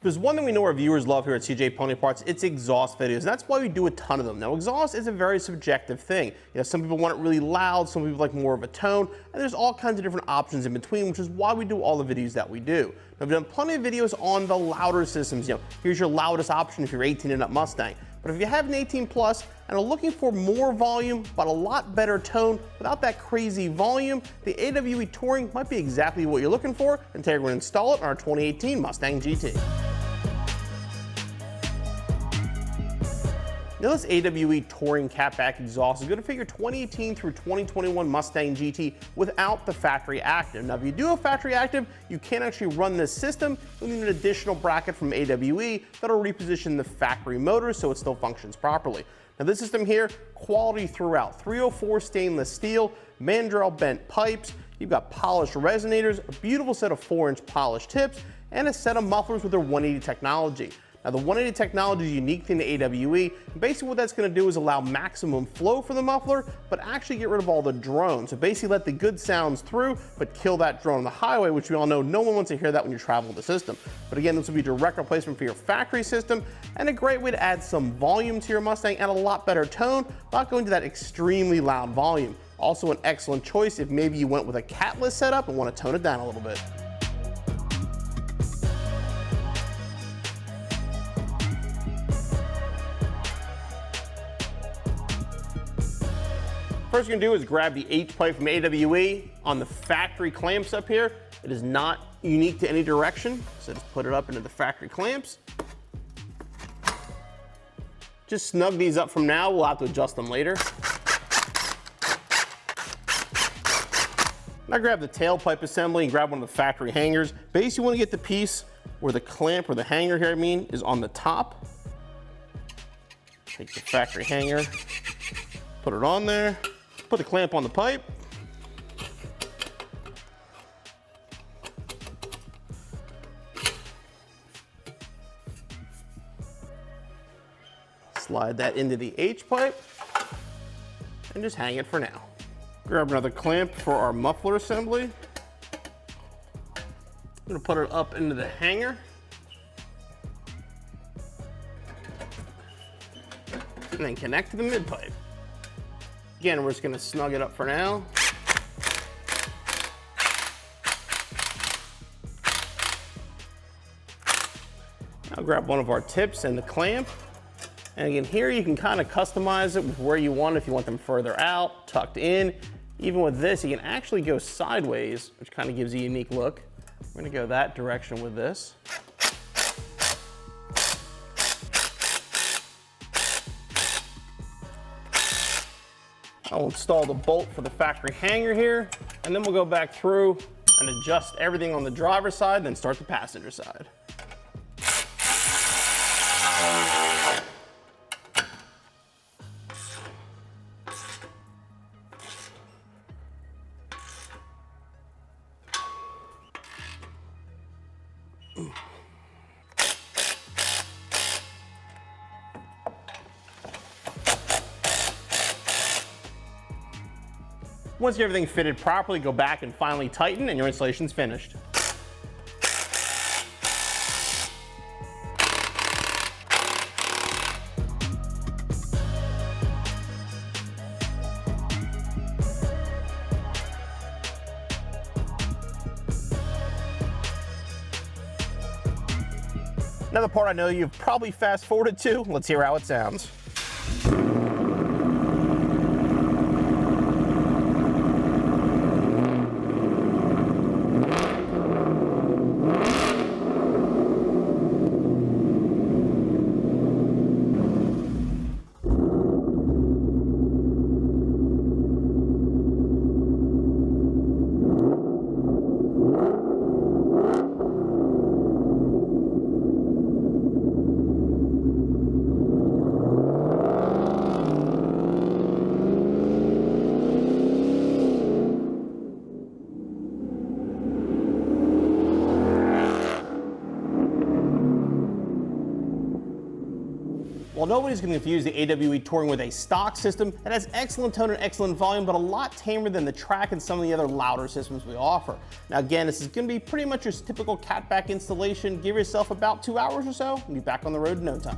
There's one thing we know our viewers love here at CJ Pony Parts, it's exhaust videos, and that's why we do a ton of them. Now, exhaust is a very subjective thing. You know, some people want it really loud, some people like more of a tone, and there's all kinds of different options in between, which is why we do all the videos that we do. Now, we've done plenty of videos on the louder systems. You know, here's your loudest option if you're 18 and up Mustang. But if you have an 18 plus and are looking for more volume, but a lot better tone without that crazy volume, the AWE Touring might be exactly what you're looking for, and today we're going to install it on our 2018 Mustang GT. Now, this AWE Touring catback exhaust is going to fit your 2018 through 2021 Mustang GT without the factory active. Now, if you do have factory active, you can actually run this system. You'll need an additional bracket from AWE that'll reposition the factory motor so it still functions properly. Now, this system here, quality throughout. 304 stainless steel, mandrel bent pipes, you've got polished resonators, a beautiful set of 4-inch polished tips, and a set of mufflers with their 180 technology. Now, the 180 technology is unique to the AWE, and basically what that's going to do is allow maximum flow for the muffler, but actually get rid of all the drone. So basically let the good sounds through, but kill that drone on the highway, which we all know no one wants to hear that when you travel with the system. But again, this will be a direct replacement for your factory system, and a great way to add some volume to your Mustang and a lot better tone without going to that extremely loud volume. Also an excellent choice if maybe you went with a catless setup and want to tone it down a little bit. First you're going to do is grab the H-pipe from AWE on the factory clamps up here. It is not unique to any direction, so just put it up into the factory clamps. Just snug these up from now, we'll have to adjust them later. Now grab the tailpipe assembly and grab one of the factory hangers. Basically you want to get the piece where the clamp, or the hanger here I mean, is on the top. Take the factory hanger, put it on there. Put the clamp on the pipe. Slide that into the H-pipe and just hang it for now. Grab another clamp for our muffler assembly. I'm gonna put it up into the hanger. And then connect to the mid-pipe. Again, we're just going to snug it up for now. Now grab one of our tips and the clamp. And again, here you can kind of customize it with where you want, if you want them further out, tucked in. Even with this, you can actually go sideways, which kind of gives a unique look. We're going to go that direction with this. I'll install the bolt for the factory hanger here, and then we'll go back through and adjust everything on the driver's side, then start the passenger side. Once you have everything fitted properly, go back and finally tighten and your installation's finished. Another part I know you've probably fast forwarded to, let's hear how it sounds. Well, nobody's going to confuse the AWE Touring with a stock system that has excellent tone and excellent volume, but a lot tamer than the track and some of the other louder systems we offer. Now again, this is going to be pretty much your typical catback installation. Give yourself about 2 hours or so and be back on the road in no time.